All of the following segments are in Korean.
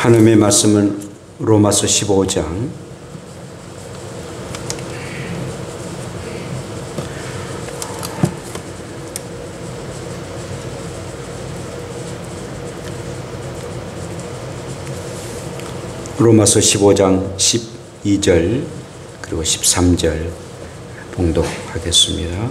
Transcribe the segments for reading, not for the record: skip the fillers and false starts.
하나님의 말씀은 로마서 15장 로마서 15장 12절 그리고 13절 봉독하겠습니다.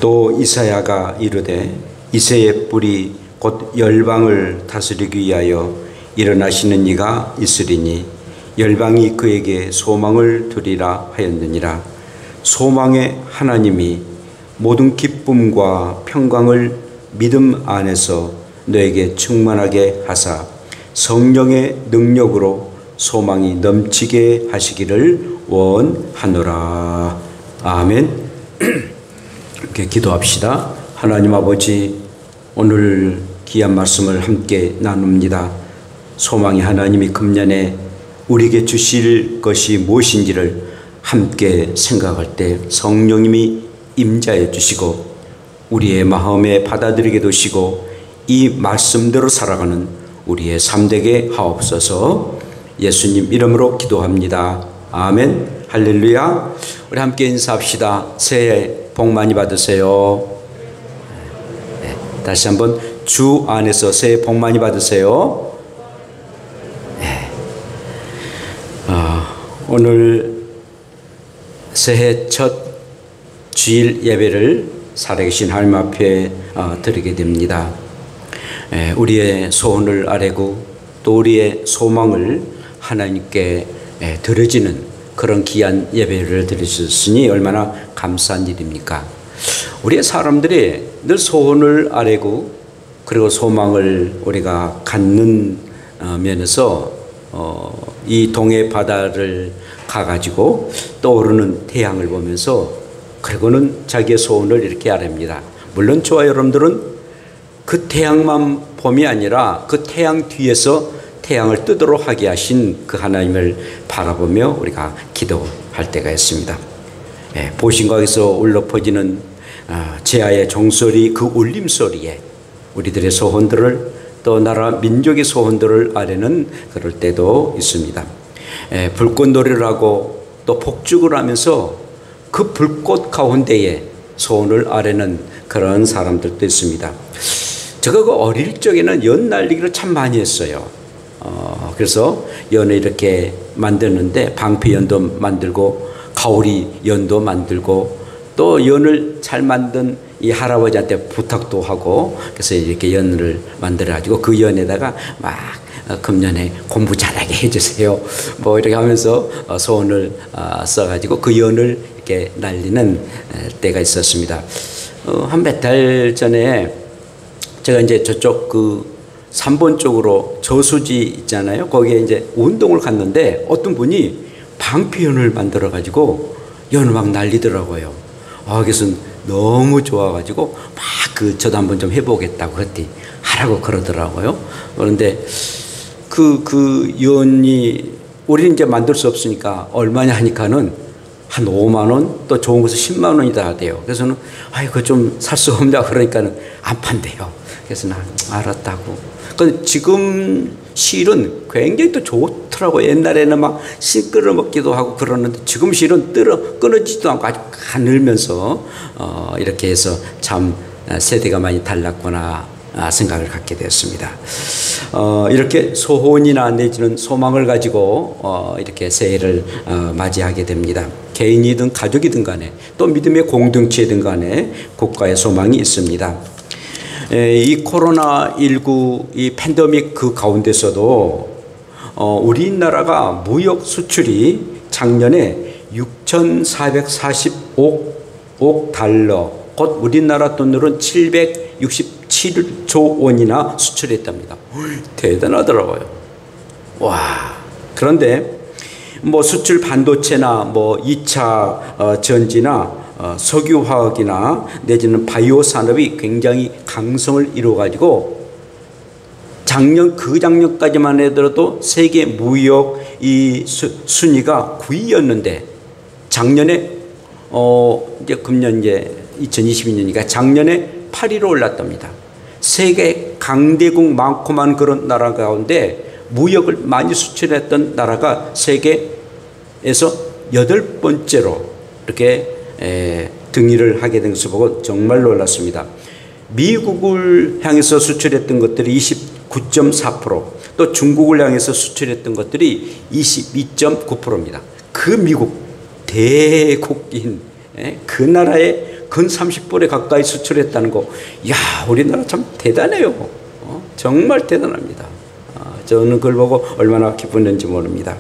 또 이사야가 이르되 이새의 뿔이 곧 열방을 다스리기 위하여 일어나시는 이가 있으리니 열방이 그에게 소망을 두리라 하였느니라. 소망의 하나님이 모든 기쁨과 평강을 믿음 안에서 너에게 충만하게 하사 성령의 능력으로 소망이 넘치게 하시기를 원하노라. 아멘. 이렇게 기도합시다. 하나님 아버지, 오늘 귀한 말씀을 함께 나눕니다. 소망의 하나님이 금년에 우리에게 주실 것이 무엇인지를 함께 생각할 때 성령님이 임자해 주시고 우리의 마음에 받아들이게 되시고 이 말씀대로 살아가는 우리의 삶 되게 하옵소서. 예수님 이름으로 기도합니다. 아멘. 할렐루야. 우리 함께 인사합시다. 새해 복 많이 받으세요. 네, 다시 한번 주 안에서 새해 복 많이 받으세요. 네. 오늘 새해 첫 주일 예배를 살아계신 하나님 앞에 드리게 됩니다. 우리의 소원을 아뢰고 또 우리의 소망을 하나님께 드려지는 그런 귀한 예배를 드리셨으니 얼마나 감사한 일입니까? 우리의 사람들이 늘 소원을 아뢰고 그리고 소망을 우리가 갖는 면에서 이 동해 바다를 가가지고 떠오르는 태양을 보면서 그리고는 자기의 소원을 이렇게 아뢰입니다. 물론 저와 여러분들은 그 태양만 봄이 아니라 그 태양 뒤에서 태양을 뜨도록 하게 하신 그 하나님을 바라보며 우리가 기도할 때가 있습니다. 보신각에서 울려 퍼지는 제아의 종소리, 그 울림소리에 우리들의 소원들을 또 나라 민족의 소원들을 아뢰는 그럴 때도 있습니다. 불꽃놀이를 하고 또 폭죽을 하면서 그 불꽃 가운데에 소원을 아뢰는 그런 사람들도 있습니다. 제가 그 어릴 적에는 연 날리기를 참 많이 했어요. 그래서 연을 이렇게 만드는데 방패연도 만들고 가오리 연도 만들고 또 연을 잘 만든 이 할아버지한테 부탁도 하고 그래서 이렇게 연을 만들어 가지고 그 연에다가 막 금년에 공부 잘하게 해주세요 뭐 이렇게 하면서 소원을 써가지고 그 연을 이렇게 날리는 때가 있었습니다. 한 몇 달 전에 제가 이제 저쪽 그 3번 쪽으로 저수지 있잖아요. 거기에 이제 운동을 갔는데 어떤 분이 방패연을 만들어 가지고 연을 막 날리더라고요. 그래서 너무 좋아가지고 막 저도 한번 좀 해보겠다고 그랬더니 하라고 그러더라고요. 그런데 그 연이 우리는 이제 만들 수 없으니까 얼마냐 하니까는 한 5만 원, 또 좋은 것은 10만 원이 다 돼요. 그래서는 그거 좀 살 수 없냐 그러니까는 안 판대요. 그래서 난 알았다고. 근데 지금 실은 굉장히 또 좋더라고요. 옛날에는 막 실 끓여 먹기도 하고 그러는데 지금 실은 끊어지지도 않고 아주 가늘면서 이렇게 해서 참 세대가 많이 달랐구나 생각을 갖게 되었습니다. 이렇게 소원이나 내지는 소망을 가지고 이렇게 새해를 맞이하게 됩니다. 개인이든 가족이든 간에 또 믿음의 공동체이든 간에 국가의 소망이 있습니다. 이 코로나19 이 팬데믹 그 가운데서도 우리나라가 무역 수출이 작년에 6,445억 달러, 곧 우리나라 돈으로는 767조 원이나 수출했답니다. 대단하더라고요. 와. 그런데 뭐 수출 반도체나 뭐 2차 전지나 석유화학이나 내지는 바이오 산업이 굉장히 강성을 이루어가지고 작년까지만 해도 세계 무역 이 순위가 9위였는데 작년에 이제 금년 이제 2022년이니까 작년에 8위로 올랐답니다. 세계 강대국 많고만 그런 나라 가운데 무역을 많이 수출했던 나라가 세계에서 8번째로 이렇게 등위를 하게 된 것을 보고 정말 놀랐습니다. 미국을 향해서 수출했던 것들이 29.4%, 또 중국을 향해서 수출했던 것들이 22.9%입니다. 그 미국 대국인 그 나라에 근 30% 가까이 수출했다는 거, 야, 우리나라 참 대단해요. 정말 대단합니다. 저는 그걸 보고 얼마나 기뻤는지 모릅니다.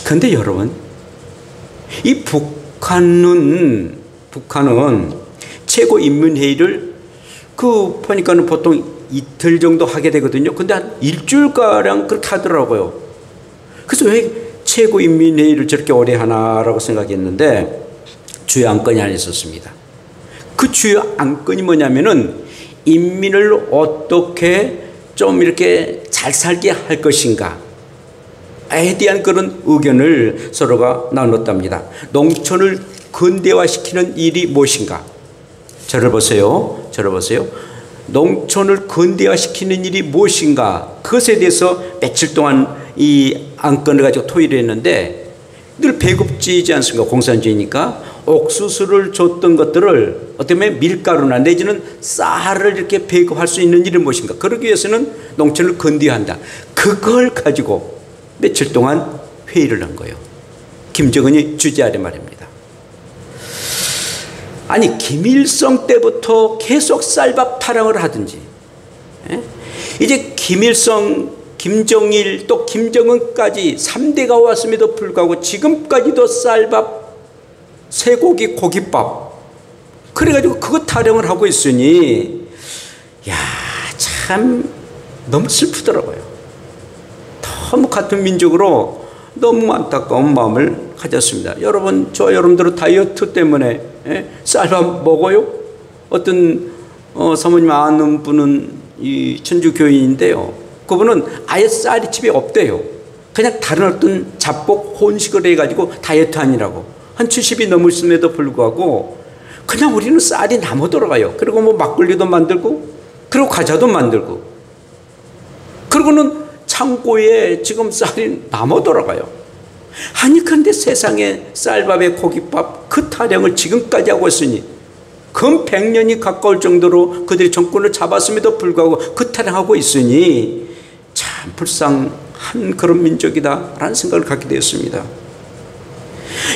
그런데 여러분, 이 북한은 최고인민회의를 보니까는 보통 이틀 정도 하게 되거든요. 근데 한 일주일가량 그렇게 하더라고요. 그래서 왜 최고인민회의를 저렇게 오래 하나라고 생각했는데 주요 안건이 하나 있었습니다. 그 주요 안건이 뭐냐면은 인민을 어떻게 좀 이렇게 잘 살게 할 것인가에 대한 그런 의견을 서로가 나눴답니다. 농촌을 근대화시키는 일이 무엇인가? 저를 보세요. 농촌을 근대화시키는 일이 무엇인가? 그것에 대해서 며칠 동안 이 안건을 가지고 토의를 했는데, 늘 배급지이지 않습니까? 공산주의니까 옥수수를 줬던 것들을 어떻게 보면 밀가루나 내지는 쌀을 이렇게 배급할 수 있는 일은 무엇인가? 그러기 위해서는 농촌을 근대화한다. 그걸 가지고 며칠 동안 회의를 한 거예요. 김정은이 주재 아래 말입니다. 아니, 김일성 때부터 계속 쌀밥 타령을 하든지, 이제 김일성, 김정일, 또 김정은까지 3대가 왔음에도 불구하고 지금까지도 쌀밥, 쇠고기, 고깃밥, 그래가지고 그거 타령을 하고 있으니, 야, 참 너무 슬프더라고요. 너무 같은 민족으로 너무 안타까운 마음을 가졌습니다. 여러분, 여러분들은 다이어트 때문에 쌀밥 먹어요? 어떤 사모님 아는 분은 이 천주교인인데요. 그분은 아예 쌀이 집에 없대요. 그냥 다른 어떤 잡곡 혼식을 해가지고 다이어트 하느라고. 한 70이 넘었음에도 불구하고 그냥 우리는 쌀이 남아 돌아가요. 그리고 뭐 막걸리도 만들고, 그리고 과자도 만들고, 그리고는 창고에 지금 쌀이 남아 돌아가요. 아니, 그런데 세상에 쌀밥에 고깃밥 그 타령을 지금까지 하고 있으니, 근 100년이 가까울 정도로 그들이 정권을 잡았음에도 불구하고 그 타령하고 있으니 참 불쌍한 그런 민족이다라는 생각을 갖게 되었습니다.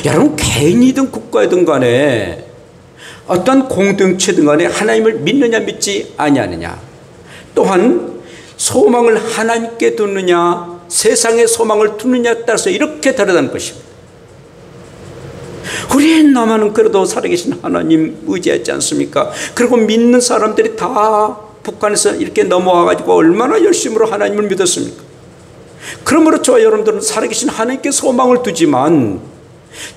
여러분, 개인이든 국가이든 간에 어떤 공동체든 간에 하나님을 믿느냐 믿지 아니하느냐, 또한 소망을 하나님께 두느냐 세상의 소망을 두느냐에 따라서 이렇게 다르다는 것입니다. 우리 남한은 그래도 살아계신 하나님 의지하지 않습니까? 그리고 믿는 사람들이 다 북한에서 이렇게 넘어와가지고 얼마나 열심으로 하나님을 믿었습니까? 그러므로 저와 여러분들은 살아계신 하나님께 소망을 두지만,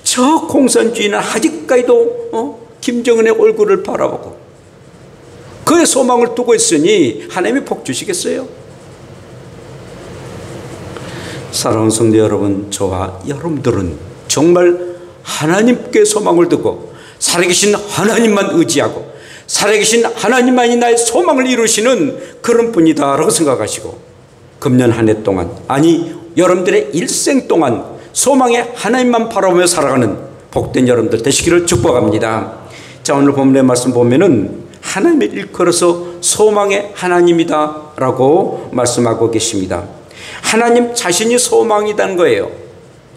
저 공산주의는 아직까지도 김정은의 얼굴을 바라보고 그의 소망을 두고 있으니 하나님이 복 주시겠어요? 사랑하는 성도 여러분, 저와 여러분들은 정말 하나님께 소망을 두고 살아계신 하나님만 의지하고 살아계신 하나님만이 나의 소망을 이루시는 그런 분이다라고 생각하시고, 금년 한 해 동안, 아니 여러분들의 일생 동안 소망의 하나님만 바라보며 살아가는 복된 여러분들 되시기를 축복합니다. 자, 오늘 본문의 말씀 보면은 하나님을 일컬어서 소망의 하나님이다 라고 말씀하고 계십니다. 하나님 자신이 소망이라는 거예요.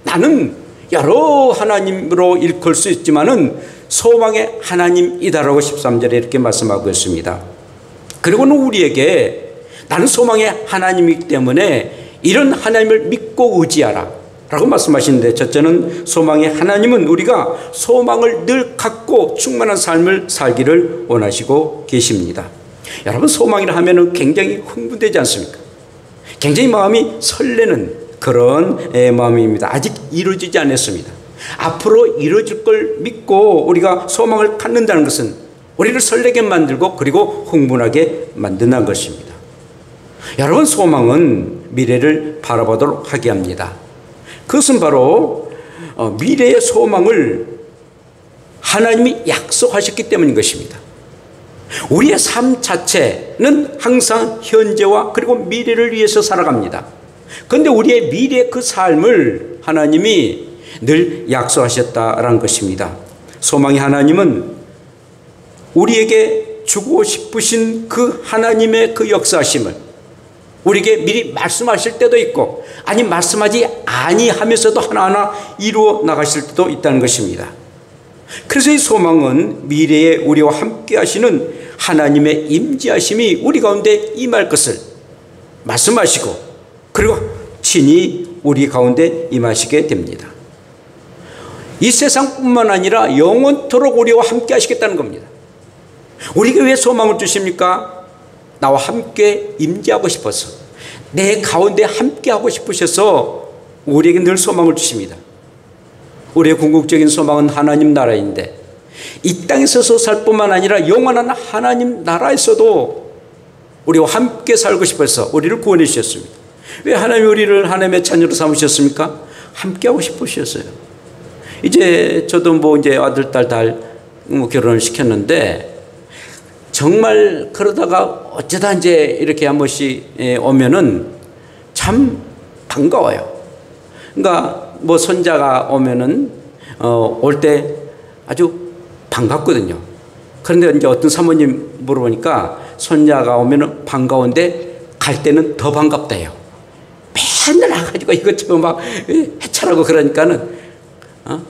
나는 여러 하나님으로 일컬 수 있지만은 소망의 하나님이다라고 13절에 이렇게 말씀하고 있습니다. 그리고는 우리에게 나는 소망의 하나님이기 때문에 이런 하나님을 믿고 의지하라 라고 말씀하시는데, 첫째는 소망의 하나님은 우리가 소망을 늘 갖고 충만한 삶을 살기를 원하시고 계십니다. 여러분, 소망이라 하면은 굉장히 흥분되지 않습니까? 굉장히 마음이 설레는 그런 마음입니다. 아직 이루어지지 않았습니다. 앞으로 이루어질 걸 믿고 우리가 소망을 갖는다는 것은 우리를 설레게 만들고 그리고 흥분하게 만든다는 것입니다. 여러분, 소망은 미래를 바라보도록 하게 합니다. 그것은 바로 미래의 소망을 하나님이 약속하셨기 때문인 것입니다. 우리의 삶 자체는 항상 현재와 그리고 미래를 위해서 살아갑니다. 그런데 우리의 미래 그 삶을 하나님이 늘 약속하셨다라는 것입니다. 소망의 하나님은 우리에게 주고 싶으신 그 하나님의 그 역사하심을 우리에게 미리 말씀하실 때도 있고, 아니 말씀하지 아니하면서도 하나하나 이루어 나가실 때도 있다는 것입니다. 그래서 이 소망은 미래에 우리와 함께 하시는 하나님의 임재하심이 우리 가운데 임할 것을 말씀하시고, 그리고 친히 우리 가운데 임하시게 됩니다. 이 세상뿐만 아니라 영원토록 우리와 함께 하시겠다는 겁니다. 우리에게 왜 소망을 주십니까? 나와 함께 임재하고 싶어서, 내 가운데 함께 하고 싶으셔서 우리에게 늘 소망을 주십니다. 우리의 궁극적인 소망은 하나님 나라인데, 이 땅에서 살 뿐만 아니라 영원한 하나님 나라에서도 우리와 함께 살고 싶어서 우리를 구원해 주셨습니다. 왜 하나님이 우리를 하나님의 자녀로 삼으셨습니까? 함께 하고 싶으셨어요. 이제 저도 이제 아들, 딸 결혼을 시켰는데, 정말 그러다가 어쩌다 이제 이렇게 한 번씩 오면은 참 반가워요. 그러니까 손자가 오면은 올 때 아주 반갑거든요. 그런데 이제 어떤 사모님 물어보니까 손자가 오면은 반가운데 갈 때는 더 반갑다요. 맨날 와가지고 이것저것 막 해찰하고 그러니까는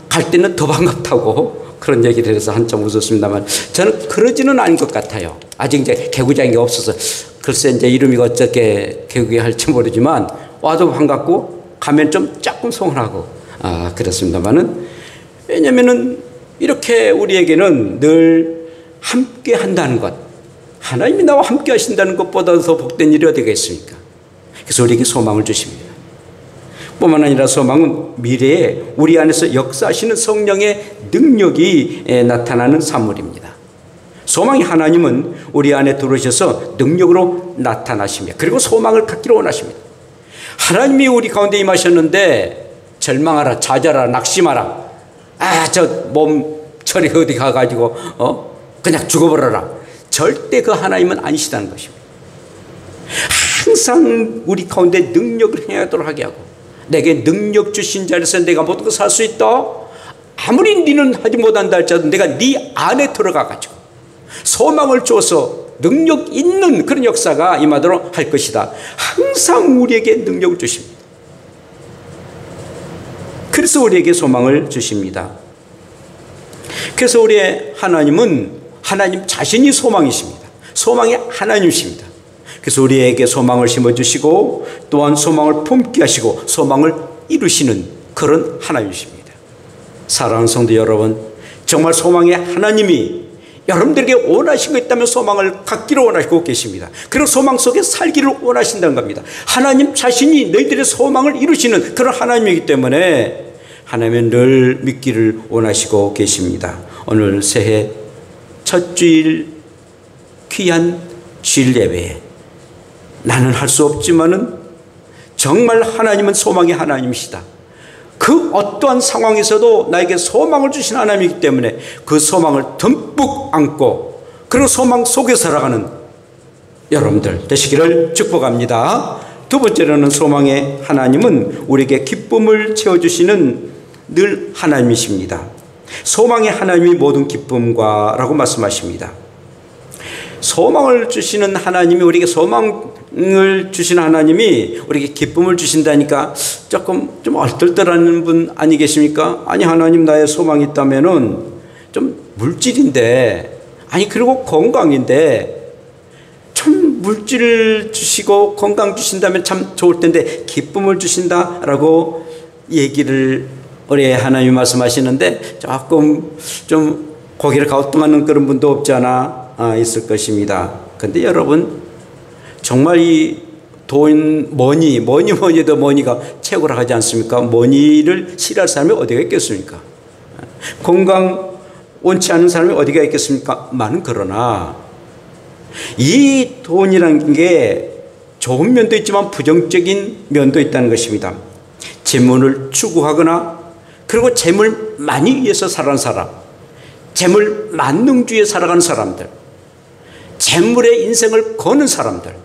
갈 때는 더 반갑다고 그런 얘기를 해서 한참 웃었습니다만, 저는 그러지는 않은 것 같아요. 아직 이제 개구장이 없어서 글쎄 이제 이름이 어떻게 개구게 할지 모르지만 와도 반갑고 가면 좀 조금 서운하고 그렇습니다만은, 왜냐면은 이렇게 우리에게는 늘 함께 한다는 것, 하나님이 나와 함께 하신다는 것보다 더 복된 일이 어디가 있습니까? 그래서 우리에게 소망을 주십니다. 뿐만 아니라 소망은 미래에 우리 안에서 역사하시는 성령의 능력이 나타나는 산물입니다. 소망의 하나님은 우리 안에 들어오셔서 능력으로 나타나십니다. 그리고 소망을 갖기를 원하십니다. 하나님이 우리 가운데 임하셨는데 절망하라, 좌절하라, 낙심하라, 저 몸처리 어디 가가지고 그냥 죽어버려라, 절대 그 하나님은 아니시다는 것입니다. 항상 우리 가운데 능력을 행하도록 하게 하고, 내게 능력 주신 자리에서 내가 모든 걸 살 수 있다. 아무리 너는 하지 못한다 할지라도 내가 네 안에 들어가가지고 소망을 줘서 능력 있는 그런 역사가 임하도록 할 것이다. 항상 우리에게 능력을 주십니다. 그래서 우리에게 소망을 주십니다. 그래서 우리의 하나님은 하나님 자신이 소망이십니다. 소망의 하나님이십니다. 그래서 우리에게 소망을 심어주시고 또한 소망을 품게 하시고 소망을 이루시는 그런 하나님이십니다. 사랑하는 성도 여러분, 정말 소망의 하나님이 여러분들에게 원하신 거 있다면 소망을 갖기를 원하시고 계십니다. 그리고 소망 속에 살기를 원하신다는 겁니다. 하나님 자신이 너희들의 소망을 이루시는 그런 하나님이기 때문에 하나님은 늘 믿기를 원하시고 계십니다. 오늘 새해 첫 주일 귀한 주일 예배에 나는 할 수 없지만은 정말 하나님은 소망의 하나님이시다. 그 어떠한 상황에서도 나에게 소망을 주신 하나님이기 때문에 그 소망을 듬뿍 안고 그리고 소망 속에 살아가는 여러분들 되시기를 축복합니다. 두 번째로는 소망의 하나님은 우리에게 기쁨을 채워주시는 늘 하나님이십니다. 소망의 하나님이 모든 기쁨과라고 말씀하십니다. 소망을 주시는 하나님이 우리에게 소망을 주시는 하나님이 우리에게 기쁨을 주신다니까 조금 좀 얼떨떨하는 분 아니 계십니까? 아니 하나님 나의 소망이 있다면은 좀 물질인데, 아니 그리고 건강인데, 참 물질을 주시고 건강 주신다면 참 좋을 텐데 기쁨을 주신다라고 얘기를 우리 하나님 말씀하시는데 조금 좀 고개를 갸우뚱하는 그런 분도 없지 않아 있을 것입니다. 근데 여러분 정말 이 돈, 머니도 머니가 최고라 하지 않습니까? 머니를 싫어할 사람이 어디가 있겠습니까? 건강 원치 않은 사람이 어디가 있겠습니까? 많은. 그러나 이 돈이라는 게 좋은 면도 있지만 부정적인 면도 있다는 것입니다. 재물을 추구하거나 그리고 재물 많이 위해서 살아가는 사람, 재물 만능주의에 살아가는 사람들, 재물에 인생을 거는 사람들,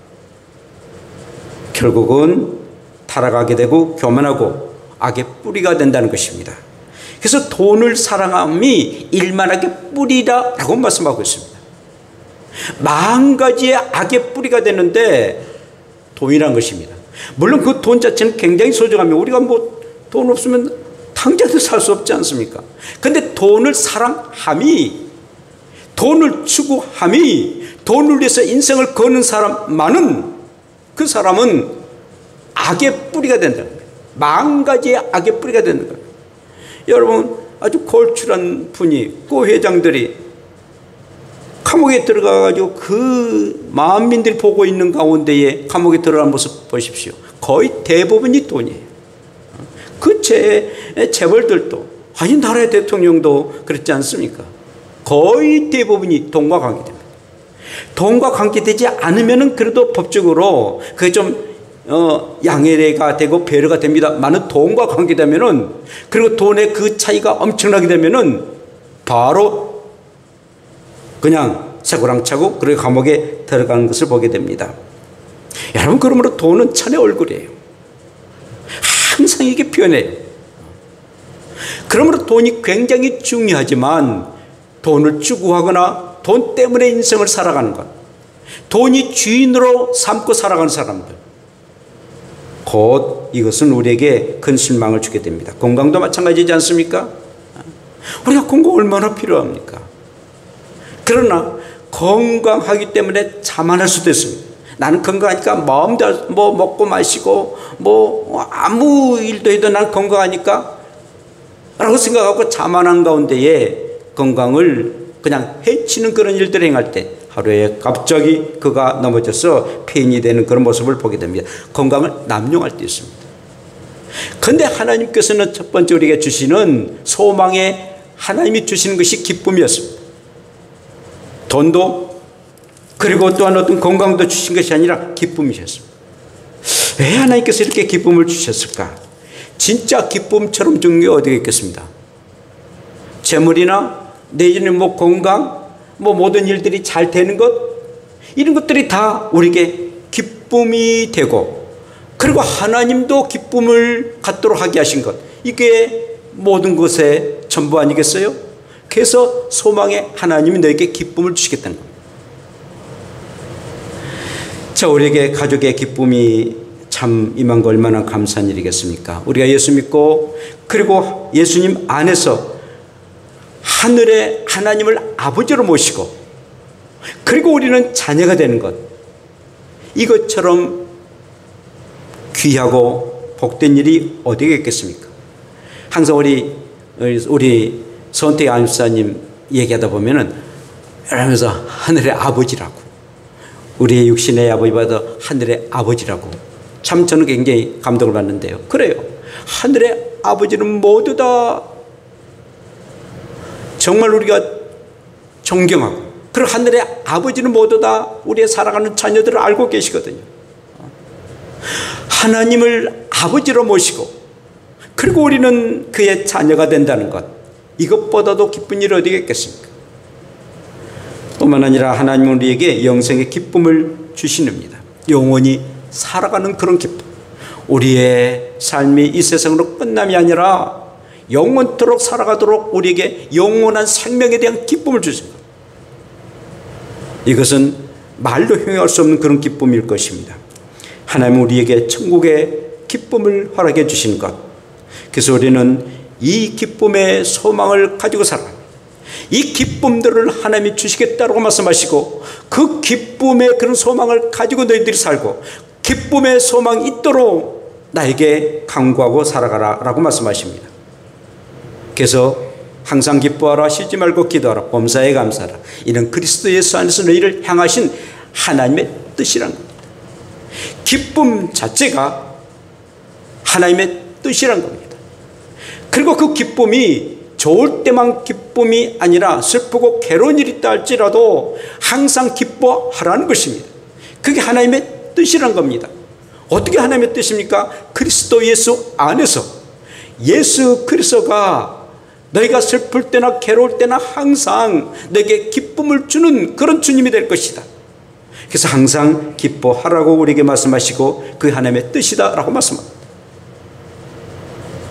결국은 타락하게 되고 교만하고 악의 뿌리가 된다는 것입니다. 그래서 돈을 사랑함이 일만하게 뿌리다라고 말씀하고 있습니다. 40가지의 악의 뿌리가 되는데 돈이란 것입니다. 물론 그 돈 자체는 굉장히 소중하며 우리가 뭐 돈 없으면 당장도 살 수 없지 않습니까? 그런데 돈을 사랑함이, 돈을 추구함이, 돈을 위해서 인생을 거는 사람만은 그 사람은 악의 뿌리가 된다는 거예요. 40가지의 악의 뿌리가 되는 거예요. 여러분, 아주 골출한 분이, 고 회장들이 감옥에 들어가가지고 그 만민들이 보고 있는 가운데에 감옥에 들어간 모습 보십시오. 거의 대부분이 돈이에요. 그 재벌들도, 아니 나라의 대통령도 그렇지 않습니까? 거의 대부분이 돈과 관계됩니다. 돈과 관계되지 않으면 그래도 법적으로 그게 좀 양해가 되고 배려가 됩니다. 많은 돈과 관계되면은, 그리고 돈의 그 차이가 엄청나게 되면은 바로 그냥 쇠고랑 차고 그리고 감옥에 들어가는 것을 보게 됩니다. 여러분, 그러므로 돈은 천의 얼굴이에요. 항상 이게 변해요. 그러므로 돈이 굉장히 중요하지만 돈을 추구하거나 돈 때문에 인생을 살아가는 것, 돈이 주인으로 삼고 살아가는 사람들, 곧 이것은 우리에게 큰 실망을 주게 됩니다. 건강도 마찬가지지 않습니까? 우리가 건강 얼마나 필요합니까? 그러나 건강하기 때문에 자만할 수도 있습니다. 나는 건강하니까 마음대로 뭐 먹고 마시고 뭐 아무 일도 해도 난 건강하니까 라고 생각하고 자만한 가운데에 건강을 그냥 해치는 그런 일들을 행할 때 하루에 갑자기 그가 넘어져서 폐인이 되는 그런 모습을 보게 됩니다. 건강을 남용할 때 있습니다. 그런데 하나님께서는 첫 번째 우리에게 주시는 소망에 하나님이 주시는 것이 기쁨이었습니다. 돈도 그리고 또한 어떤 건강도 주신 것이 아니라 기쁨이셨습니다. 왜 하나님께서 이렇게 기쁨을 주셨을까? 진짜 기쁨처럼 중요한 게 어디가 있겠습니다? 재물이나 내지는 뭐 건강, 뭐 모든 일들이 잘 되는 것, 이런 것들이 다 우리에게 기쁨이 되고, 그리고 하나님도 기쁨을 갖도록 하게 하신 것, 이게 모든 것의 전부 아니겠어요? 그래서 소망에 하나님이 너에게 기쁨을 주시겠다는 겁니다. 자, 우리에게 가족의 기쁨이 참 임한 거 얼마나 감사한 일이겠습니까? 우리가 예수 믿고 그리고 예수님 안에서 하늘의 하나님을 아버지로 모시고 그리고 우리는 자녀가 되는 것, 이것처럼 귀하고 복된 일이 어디에 있겠습니까? 항상 우리 선택 안집사님 얘기하다 보면은 이러면서 하늘의 아버지라고, 우리의 육신의 아버지보다 하늘의 아버지라고, 참 저는 굉장히 감동을 받는데요. 그래요. 하늘의 아버지는 모두 다 정말 우리가 존경하고, 그리고 하늘의 아버지는 모두 다 우리의 사랑하는 자녀들을 알고 계시거든요. 하나님을 아버지로 모시고 그리고 우리는 그의 자녀가 된다는 것, 이것보다도 기쁜 일이 어디가 있겠습니까? 뿐만 아니라 하나님은 우리에게 영생의 기쁨을 주시는입니다. 영원히 살아가는 그런 기쁨, 우리의 삶이 이 세상으로 끝남이 아니라 영원토록 살아가도록 우리에게 영원한 생명에 대한 기쁨을 주신 것, 이것은 말로 형용할 수 없는 그런 기쁨일 것입니다. 하나님은 우리에게 천국의 기쁨을 허락해 주신 것, 그래서 우리는 이 기쁨의 소망을 가지고 살아갑니다. 이 기쁨들을 하나님이 주시겠다고 말씀하시고, 그 기쁨의 그런 소망을 가지고 너희들이 살고 기쁨의 소망이 있도록 나에게 간구하고 살아가라 라고 말씀하십니다. 그래서 항상 기뻐하라, 쉬지 말고 기도하라, 범사에 감사하라, 이는 그리스도 예수 안에서 너희를 향하신 하나님의 뜻이란 겁니다. 기쁨 자체가 하나님의 뜻이란 겁니다. 그리고 그 기쁨이 좋을 때만 기쁨이 아니라 슬프고 괴로운 일이 있다 할지라도 항상 기뻐하라는 것입니다. 그게 하나님의 뜻이란 겁니다. 어떻게 하나님의 뜻입니까? 그리스도 예수 안에서 예수 그리스도가 너희가 슬플 때나 괴로울 때나 항상 너에게 기쁨을 주는 그런 주님이 될 것이다. 그래서 항상 기뻐하라고 우리에게 말씀하시고 그 하나님의 뜻이다라고 말씀합니다.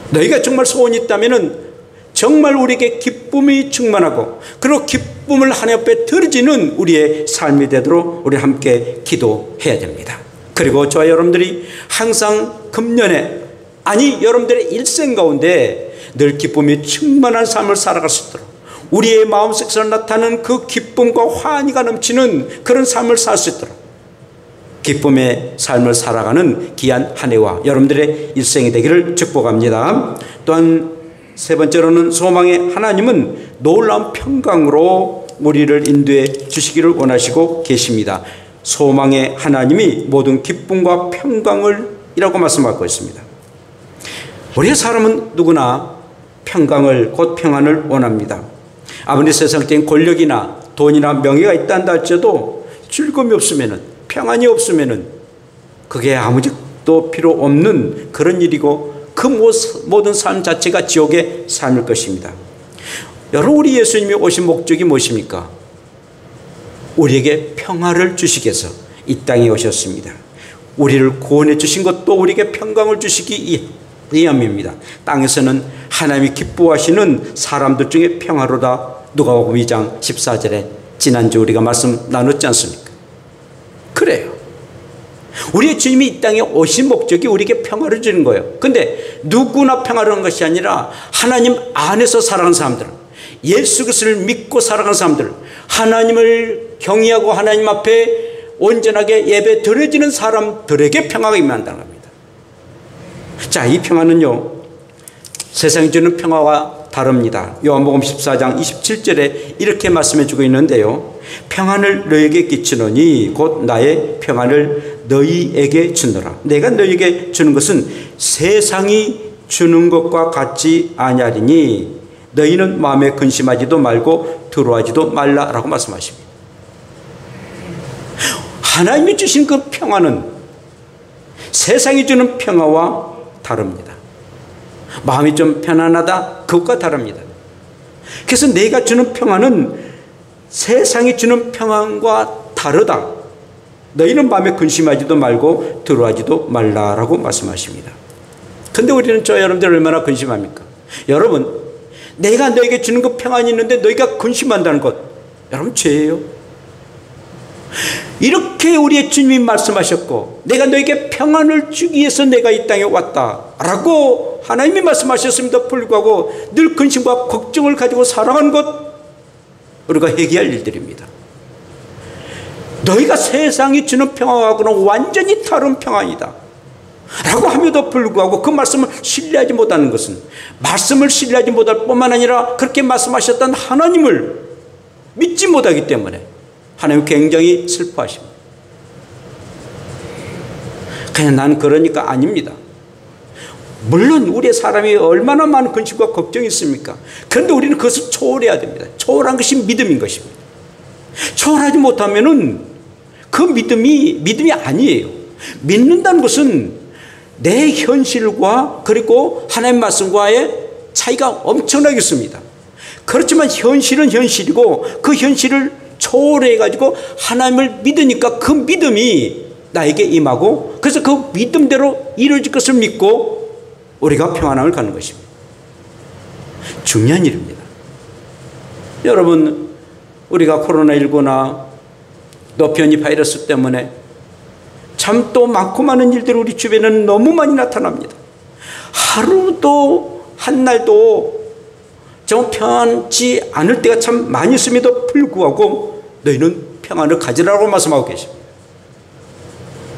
너희가 정말 소원이 있다면 정말 우리에게 기쁨이 충만하고 그리고 기쁨을 하나님 앞에 드리지는 우리의 삶이 되도록 우리 함께 기도해야 됩니다. 그리고 저와 여러분들이 항상 금년에 여러분들의 일생 가운데 늘 기쁨이 충만한 삶을 살아갈 수 있도록 우리의 마음속에서 나타나는 그 기쁨과 환희가 넘치는 그런 삶을 살 수 있도록 기쁨의 삶을 살아가는 귀한 한 해와 여러분들의 일생이 되기를 축복합니다. 또한 세 번째로는 소망의 하나님은 놀라운 평강으로 우리를 인도해 주시기를 원하시고 계십니다. 소망의 하나님이 모든 기쁨과 평강을 이라고 말씀하고 있습니다. 우리의 사람은 누구나 평강을 곧 평안을 원합니다. 아무리 세상적인 권력이나 돈이나 명예가 있다한다 할지라도 즐거움이 없으면 평안이 없으면 그게 아무것도 필요 없는 그런 일이고 그 모든 삶 자체가 지옥의 삶일 것입니다. 여러분 우리 예수님이 오신 목적이 무엇입니까? 우리에게 평화를 주시기 위해서 이 땅에 오셨습니다. 우리를 구원해 주신 것도 우리에게 평강을 주시기 위함입니다. 땅에서는 하나님이 기뻐하시는 사람들 중에 평화로다. 누가복음 2장 14절에 지난주 우리가 말씀 나눴지 않습니까? 그래요. 우리의 주님이 이 땅에 오신 목적이 우리에게 평화를 주는 거예요. 그런데 누구나 평화를 한 것이 아니라 하나님 안에서 살아가는 사람들, 예수 그리스도를 믿고 살아가는 사람들, 하나님을 경외하고 하나님 앞에 온전하게 예배 드려지는 사람들에게 평화가 임한다는 겁니다. 자, 이 평화는요 세상이 주는 평화와 다릅니다. 요한복음 14장 27절에 이렇게 말씀해 주고 있는데요. 평안을 너희에게 끼치노니 곧 나의 평안을 너희에게 주노라. 내가 너희에게 주는 것은 세상이 주는 것과 같지 아니하리니 너희는 마음에 근심하지도 말고 두려워하지도 말라라고 말씀하십니다. 하나님이 주신 그 평안은 세상이 주는 평화와 다릅니다. 마음이 좀 편안하다? 그것과 다릅니다. 그래서 내가 주는 평안은 세상이 주는 평안과 다르다. 너희는 마음에 근심하지도 말고 두려워하지도 말라라고 말씀하십니다. 그런데 우리는 저 여러분들 얼마나 근심합니까? 여러분, 내가 너에게 주는 그 평안이 있는데 너희가 근심한다는 것, 여러분 죄예요. 이렇게 우리의 주님이 말씀하셨고 내가 너에게 평안을 주기 위해서 내가 이 땅에 왔다라고 하나님이 말씀하셨음에도 불구하고 늘 근심과 걱정을 가지고 살아가는 것, 우리가 회개할 일들입니다. 너희가 세상이 주는 평화하고는 완전히 다른 평안이다 라고 함에도 불구하고 그 말씀을 신뢰하지 못하는 것은 말씀을 신뢰하지 못할 뿐만 아니라 그렇게 말씀하셨던 하나님을 믿지 못하기 때문에 하나님 굉장히 슬퍼하십니다. 그냥 난 그러니까 아닙니다. 물론 우리의 사람이 얼마나 많은 근심과 걱정이 있습니까? 그런데 우리는 그것을 초월해야 됩니다. 초월한 것이 믿음인 것입니다. 초월하지 못하면은 그 믿음이 아니에요. 믿는다는 것은 내 현실과 그리고 하나님 말씀과의 차이가 엄청나게 있습니다. 그렇지만 현실은 현실이고 그 현실을 초월해 가지고 하나님을 믿으니까 그 믿음이 나에게 임하고 그래서 그 믿음대로 이루어질 것을 믿고 우리가 평안함을 갖는 것입니다. 중요한 일입니다. 여러분, 우리가 코로나19나 또 변이 바이러스 때문에 참 또 많고 많은 일들이 우리 주변에는 너무 많이 나타납니다. 하루도 한 날도 정 평안치 않을 때가 참 많이 있음에도 불구하고 너희는 평안을 가지라고 말씀하고 계십니다.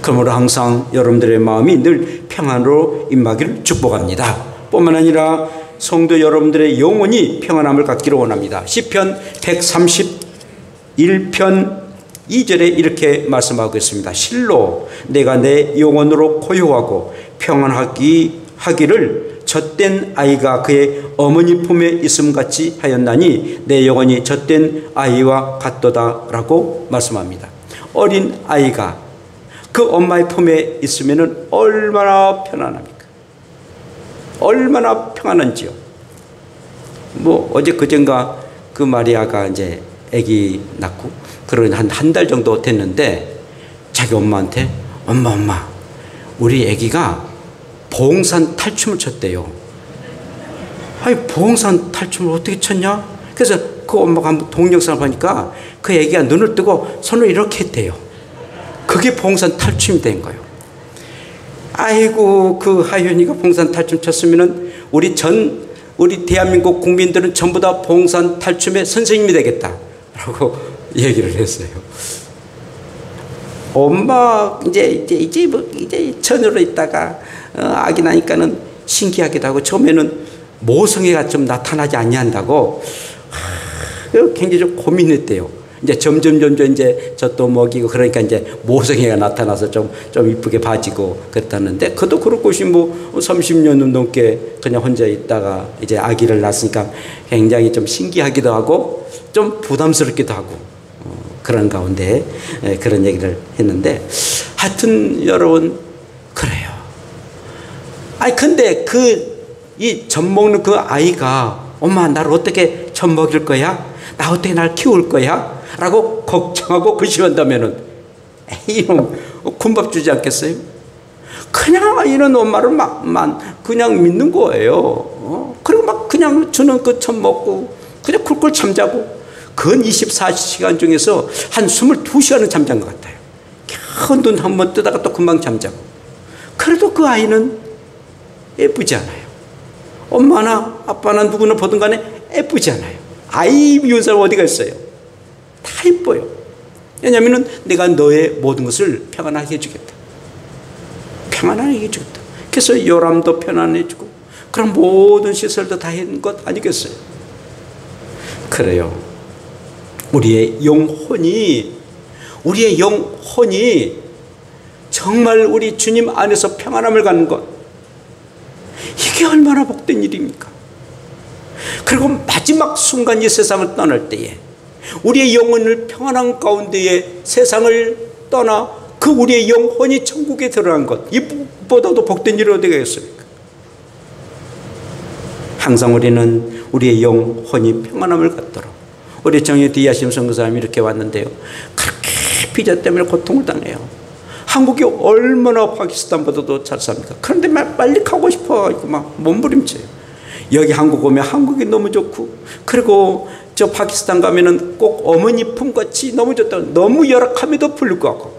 그러므로 항상 여러분들의 마음이 늘 평안으로 임하기를 축복합니다. 뿐만 아니라 성도 여러분들의 영혼이 평안함을 갖기를 원합니다. 시편 131편 2절에 이렇게 말씀하고 있습니다. 실로 내가 내 영혼으로 고요하고 평안하기를 젖된 아이가 그의 어머니 품에 있음같이 하였나니 내 영혼이 젖된 아이와 같도다 라고 말씀합니다. 어린 아이가 그 엄마의 품에 있으면 얼마나 편안합니까? 얼마나 평안한지요. 어제 그젠가 그 마리아가 이제 아기 낳고 그런 한 달 정도 됐는데 자기 엄마한테 엄마 우리 애기가 봉산 탈춤을 췄대요. 아니 봉산 탈춤을 어떻게 췄냐? 그래서 그 엄마가 한번 동영상을 보니까 그 애기가 눈을 뜨고 손을 이렇게 했대요. 그게 봉산 탈춤이 된 거예요. 아이고 그 하윤이가 봉산 탈춤 췄으면은 우리 대한민국 국민들은 전부 다 봉산 탈춤의 선생님이 되겠다라고 얘기를 했어요. 엄마 이제 처녀로 있다가 아기 나니까는 신기하기도 하고 처음에는 모성애가 좀 나타나지 아니한다고 굉장히 좀 고민했대요. 이제 점점 이제 젖도 먹이고 그러니까 이제 모성애가 나타나서 좀 이쁘게 봐지고 그랬다는데 그도 그럴 것이 뭐 30년 넘게 그냥 혼자 있다가 이제 아기를 낳았으니까 굉장히 좀 신기하기도 하고 좀 부담스럽기도 하고 그런 가운데 그런 얘기를 했는데 하여튼 여러분 그래요. 아니 근데 이 젖 먹는 그 아이가 엄마 나를 어떻게 젖 먹일 거야? 나 어떻게 날 키울 거야? 라고 걱정하고 의심한다면은 이놈 군밥 주지 않겠어요? 그냥 아이는 엄마를 그냥 믿는 거예요. 그리고 막 그냥 주는 그 젖 먹고 그냥 쿨쿨 잠자고 근 24시간 중에서 한 22시간은 잠잔 것 같아요. 겨우 눈 한번 뜨다가 또 금방 잠자고. 그래도 그 아이는 예쁘지 않아요. 엄마나 아빠나 누구나 보든 간에 예쁘지 않아요. 아이 미운 사람 어디가 있어요? 다 예뻐요. 왜냐하면 내가 너의 모든 것을 평안하게 해주겠다. 평안하게 해주겠다. 그래서 요람도 편안해지고 그런 모든 시설도 다 한 것 아니겠어요? 그래요. 우리의 영혼이 정말 우리 주님 안에서 평안함을 갖는 것, 이게 얼마나 복된 일입니까? 그리고 마지막 순간 이 세상을 떠날 때에 우리의 영혼을 평안한 가운데에 세상을 떠나 그 우리의 영혼이 천국에 들어간 것, 이보다도 복된 일이 어디가 있습니까? 항상 우리는 우리의 영혼이 평안함을 갖도록, 우리 정의 디아심 선교사님이 이렇게 왔는데요, 그렇게 비자 때문에 고통을 당해요. 한국이 얼마나 파키스탄보다도 잘 삽니까? 그런데 빨리 가고 싶어가지고 막 몸부림쳐요. 여기 한국 오면 한국이 너무 좋고, 그리고 저 파키스탄 가면은 꼭 어머니 품같이 너무 좋다, 너무 열악함에도 불구하고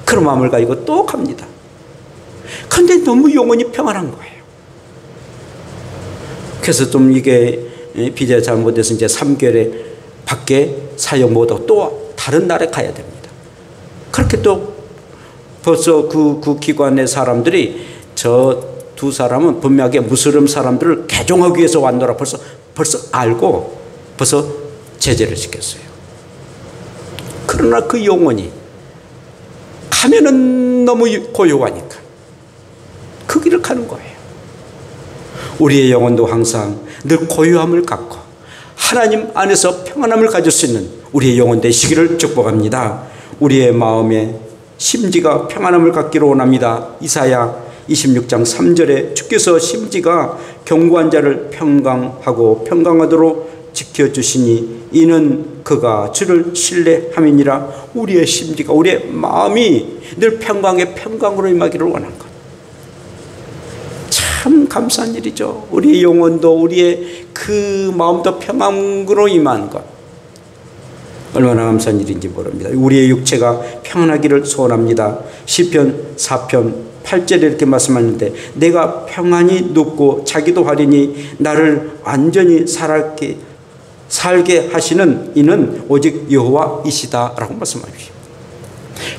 그런 마음을 가지고 또 갑니다. 그런데 너무 영혼이 평안한 거예요. 그래서 좀 이게 비자 잘못해서 이제 3개월에 밖에 사용 못하고 또 다른 나라에 가야 됩니다. 그렇게 또 벌써 그 기관의 사람들이 저 두 사람은 분명하게 무슬림 사람들을 개종하기 위해서 왔노라 벌써 알고 벌써 제재를 시켰어요. 그러나 그 영혼이 가면은 너무 고요하니까 그 길을 가는 거예요. 우리의 영혼도 항상 늘 고요함을 갖고 하나님 안에서 평안함을 가질 수 있는 우리의 영혼 되시기를 축복합니다. 우리의 마음에 심지가 평안함을 갖기를 원합니다. 이사야 26장 3절에 주께서 심지가 견고한 자를 평강하고 평강하도록 지켜주시니 이는 그가 주를 신뢰함이니라. 우리의 심지가, 우리의 마음이 늘 평강으로 임하기를 원한 것, 참 감사한 일이죠. 우리의 영혼도 우리의 그 마음도 평강으로 임한 것, 얼마나 감사한 일인지 모릅니다. 우리의 육체가 평안하기를 소원합니다. 시편 4편 8절에 이렇게 말씀하는데 내가 평안히 눕고 자기도 하리니 나를 완전히 살게 하시는 이는 오직 여호와이시다 라고 말씀하십시오.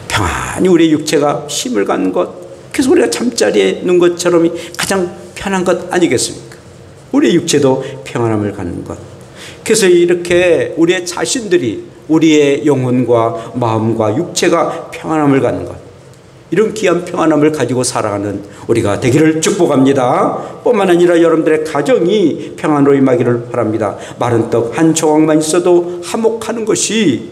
평안히 우리의 육체가 쉼을 갖는 것, 그래서 우리가 잠자리에 누운 것처럼 가장 편한 것 아니겠습니까? 우리의 육체도 평안함을 갖는 것. 그래서 이렇게 우리의 자신들이 우리의 영혼과 마음과 육체가 평안함을 갖는 것, 이런 귀한 평안함을 가지고 살아가는 우리가 되기를 축복합니다. 뿐만 아니라 여러분들의 가정이 평안으로 임하기를 바랍니다. 마른 떡 한 조각만 있어도 화목하는 것이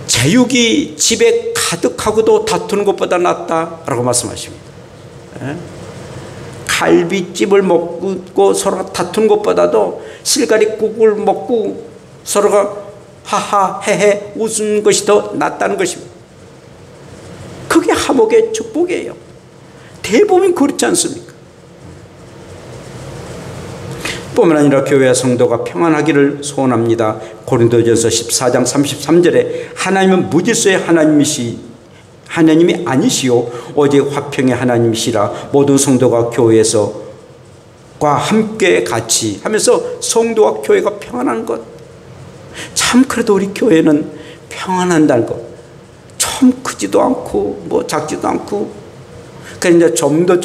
제육이 집에 가득하고도 다투는 것보다 낫다라고 말씀하십니다. 갈비찜을 먹고 서로가 다투는 것보다도 실가리국을 먹고 서로가 하하 헤헤 웃은 것이 더 낫다는 것입니다. 화목의 축복이에요. 대부분 그렇지 않습니까? 뿐만 아니라 교회와 성도가 평안하기를 소원합니다. 고린도전서 14장 33절에 하나님은 무질서의 하나님이 아니시오 오직 화평의 하나님이시라. 모든 성도가 교회에서과 함께 같이 하면서 성도와 교회가 평안한 것. 참 그래도 우리 교회는 평안한다는 것. 참 크지도 않고 뭐 작지도 않고. 그러니까 이제 좀 더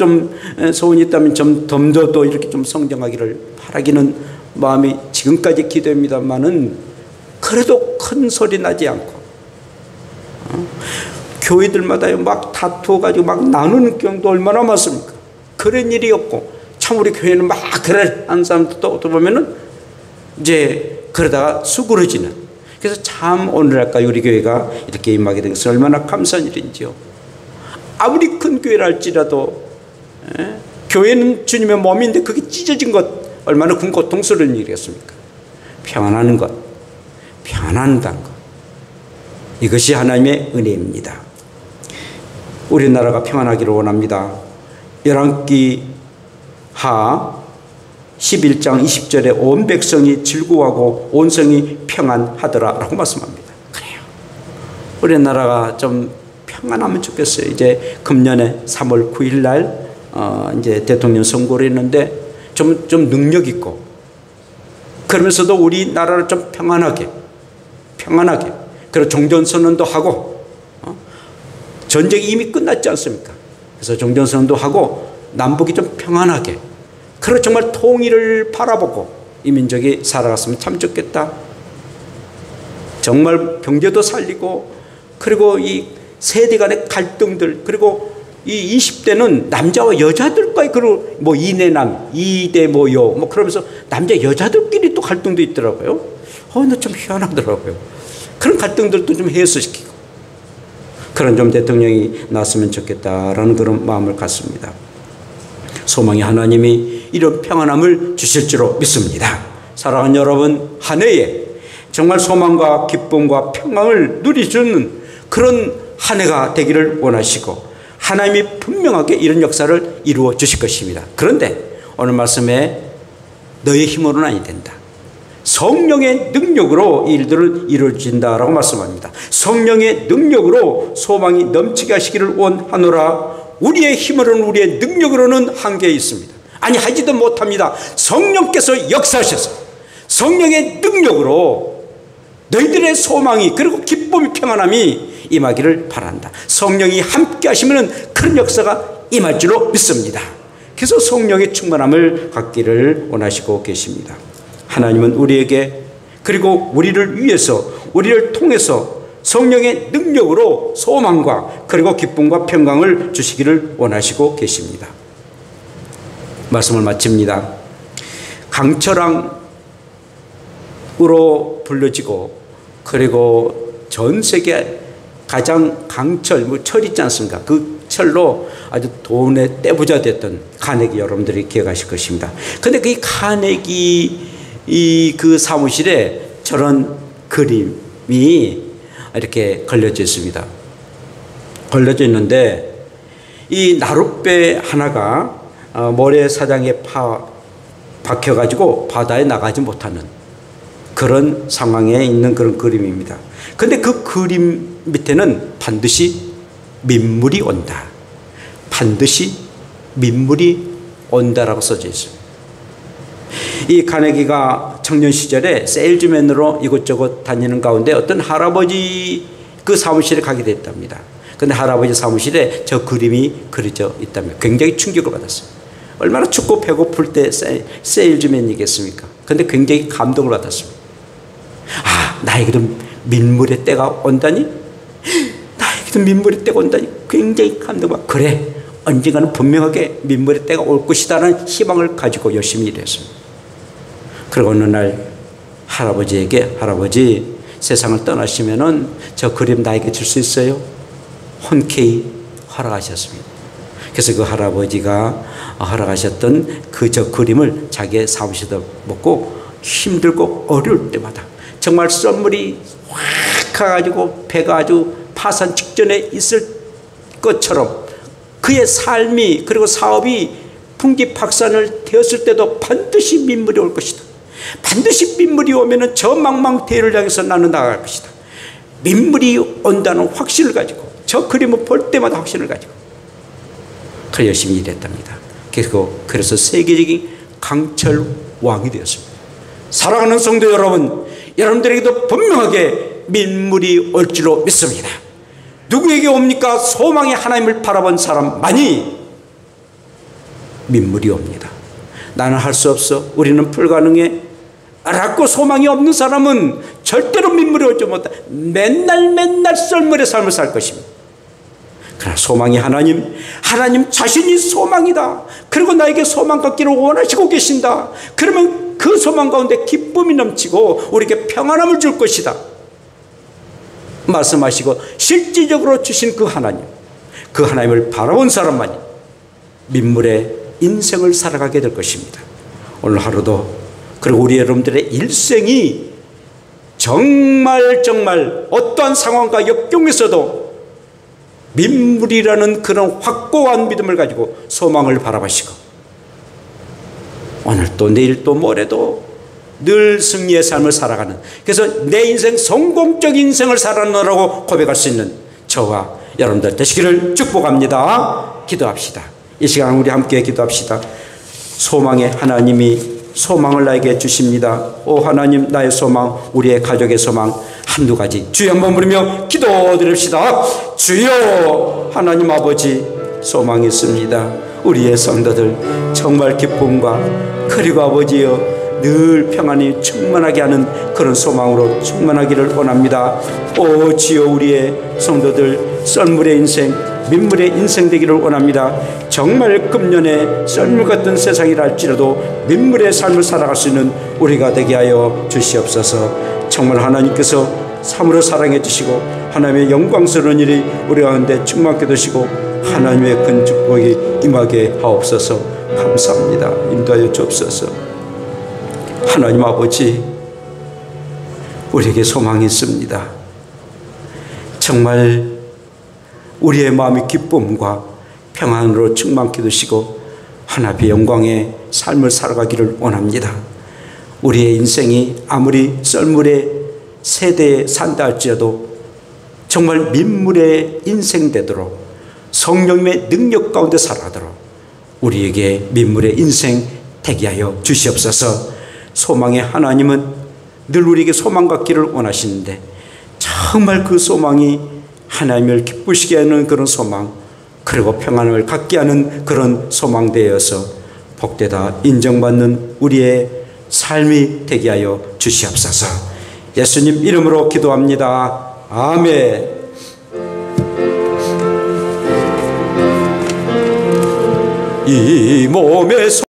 소원이 있다면 좀 더 이렇게 좀 성장하기를 바라기는 마음이 지금까지 기도합니다만은 그래도 큰 소리 나지 않고 교회들마다 막 다투어가지고 막 나누는 경우도 얼마나 많습니까? 그런 일이 없고 참 우리 교회는 막 그래 하는 사람도 또 보면은 이제 그러다가 수그러지는. 그래서 참 오늘날까지 우리 교회가 이렇게 임하게 된 것은 얼마나 감사한 일인지요. 아무리 큰 교회라 할지라도 교회는 주님의 몸인데 그게 찢어진 것 얼마나 큰 고통스러운 일이겠습니까? 평안하는 것, 평안한다는 것. 이것이 하나님의 은혜입니다. 우리나라가 평안하기를 원합니다. 열왕기하 11장 20절에 온 백성이 즐거워하고 온 성이 평안하더라 라고 말씀합니다. 그래요. 우리나라가 좀 평안하면 좋겠어요. 이제 금년에 3월 9일 날 이제 대통령 선거를 했는데 좀 능력 있고 그러면서도 우리나라를 좀 평안하게 그리고 종전선언도 하고 전쟁이 이미 끝났지 않습니까? 그래서 종전선언도 하고 남북이 좀 평안하게 그리고 정말 통일을 바라보고 이 민족이 살아갔으면 참 좋겠다. 정말 경제도 살리고 그리고 이 세대 간의 갈등들 그리고 이 20대는 남자와 여자들과의 그런 뭐 이내남, 이대 모여 뭐 그러면서 남자 여자들끼리 또 갈등도 있더라고요. 나 좀 희한하더라고요. 그런 갈등들도 좀 해소시키고 그런 좀 대통령이 나왔으면 좋겠다라는 그런 마음을 갖습니다. 소망의 하나님이 이런 평안함을 주실 줄로 믿습니다. 사랑하는 여러분, 한 해에 정말 소망과 기쁨과 평강을 누리주는 그런 한 해가 되기를 원하시고 하나님이 분명하게 이런 역사를 이루어 주실 것입니다. 그런데 오늘 말씀에 너의 힘으로는 아니 된다. 성령의 능력으로 이 일들을 이루어진다라고 말씀합니다. 성령의 능력으로 소망이 넘치게 하시기를 원하노라. 우리의 힘으로는 우리의 능력으로는 한계에 있습니다. 아니 하지도 못합니다. 성령께서 역사하셔서 성령의 능력으로 너희들의 소망이 그리고 기쁨이 평안함이 임하기를 바란다. 성령이 함께 하시면 그런 역사가 임할 줄로 믿습니다. 그래서 성령의 충만함을 갖기를 원하시고 계십니다. 하나님은 우리에게 그리고 우리를 위해서 우리를 통해서 성령의 능력으로 소망과 그리고 기쁨과 평강을 주시기를 원하시고 계십니다. 말씀을 마칩니다. 강철왕으로 불려지고 그리고 전 세계 가장 강철, 철 있지 않습니까? 그 철로 아주 돈의 떼부자 됐던 카네기 여러분들이 기억하실 것입니다. 근데 그 카네기 그 사무실에 저런 그림이 이렇게 걸려져 있습니다. 걸려져 있는데 이 나룻배 하나가 모래사장에 박혀가지고 바다에 나가지 못하는 그런 상황에 있는 그런 그림입니다. 근데 그 그림 밑에는 반드시 민물이 온다. 반드시 민물이 온다라고 써져 있습니다. 이 카네기가 청년 시절에 세일즈맨으로 이곳저곳 다니는 가운데 어떤 할아버지 그 사무실에 가게 됐답니다. 근데 할아버지 사무실에 저 그림이 그려져 있다며 굉장히 충격을 받았어요. 얼마나 춥고 배고플 때 세일즈맨이겠습니까? 근데 굉장히 감동을 받았습니다. 나에게도 민물의 때가 온다니? 나에게도 민물의 때가 온다니? 굉장히 감동받고 그래 언젠가는 분명하게 민물의 때가 올 것이다라는 희망을 가지고 열심히 일했습니다. 그리고 어느 날 할아버지에게 할아버지 세상을 떠나시면은 저 그림 나에게 줄 수 있어요? 흔쾌히 허락하셨습니다. 그래서 그 할아버지가 허락하셨던 저 그림을 자기의 사무실에 먹고 힘들고 어려울 때마다 정말 썰물이 확 가가지고 배가 아주 파산 직전에 있을 것처럼 그의 삶이 그리고 사업이 풍기박산을 되었을 때도 반드시 민물이 올 것이다. 반드시 민물이 오면은 저 망망대해를 향해서 나는 나아갈 것이다. 민물이 온다는 확신을 가지고 저 그림을 볼 때마다 확신을 가지고 그래 열심히 일했답니다. 그래서 세계적인 강철 왕이 되었습니다. 사랑하는 성도 여러분, 여러분들에게도 분명하게 민물이 올 줄로 믿습니다. 누구에게 옵니까? 소망의 하나님을 바라본 사람만이 민물이 옵니다. 나는 할 수 없어, 우리는 불가능해 라고 소망이 없는 사람은 절대로 민물이 오지 못해 맨날 썰물의 삶을 살 것입니다. 그러나 소망이 하나님 자신이 소망이다. 그리고 나에게 소망 갖기를 원하시고 계신다. 그러면 그 소망 가운데 기쁨이 넘치고 우리에게 평안함을 줄 것이다 말씀하시고 실질적으로 주신 그 하나님을 바라본 사람만이 민물의 인생을 살아가게 될 것입니다. 오늘 하루도 그리고 우리 여러분들의 일생이 정말 어떠한 상황과 역경에서도 민물이라는 그런 확고한 믿음을 가지고 소망을 바라보시고 오늘 또 내일 또 모레도 늘 승리의 삶을 살아가는, 그래서 내 인생 성공적 인생을 살아가라고 고백할 수 있는 저와 여러분들 되시기를 축복합니다. 기도합시다. 이 시간 우리 함께 기도합시다. 소망의 하나님이 소망을 나에게 주십니다. 오 하나님, 나의 소망, 우리의 가족의 소망 한두 가지 주여 한번 부르며 기도드립시다. 주여 하나님 아버지, 소망이 있습니다. 우리의 성도들 정말 기쁨과 그리고 아버지여 늘 평안이 충만하게 하는 그런 소망으로 충만하기를 원합니다. 오 주여, 우리의 성도들 썰물의 인생, 민물의 인생 되기를 원합니다. 정말 금년에 썰물 같은 세상이라 할지라도 민물의 삶을 살아갈 수 있는 우리가 되게 하여 주시옵소서. 정말 하나님께서 참으로 사랑해 주시고 하나님의 영광스러운 일이 우리 가운데 충만케 되시고 하나님의 큰 축복이 임하게 하옵소서. 감사합니다. 인도하여 주옵소서. 하나님 아버지, 우리에게 소망이 있습니다. 정말 우리의 마음이 기쁨과 평안으로 충만케 되시고 하나님의 영광의 삶을 살아가기를 원합니다. 우리의 인생이 아무리 썰물의 세대에 산다 할지라도 정말 민물의 인생 되도록 성령님의 능력 가운데 살아가도록 우리에게 민물의 인생 되게 하여 주시옵소서. 소망의 하나님은 늘 우리에게 소망 갖기를 원하시는데 정말 그 소망이 하나님을 기쁘시게 하는 그런 소망, 그리고 평안을 갖게 하는 그런 소망 되어서 복되다 인정받는 우리의 삶이 되게 하여 주시옵소서. 예수님 이름으로 기도합니다. 아멘. 이 몸의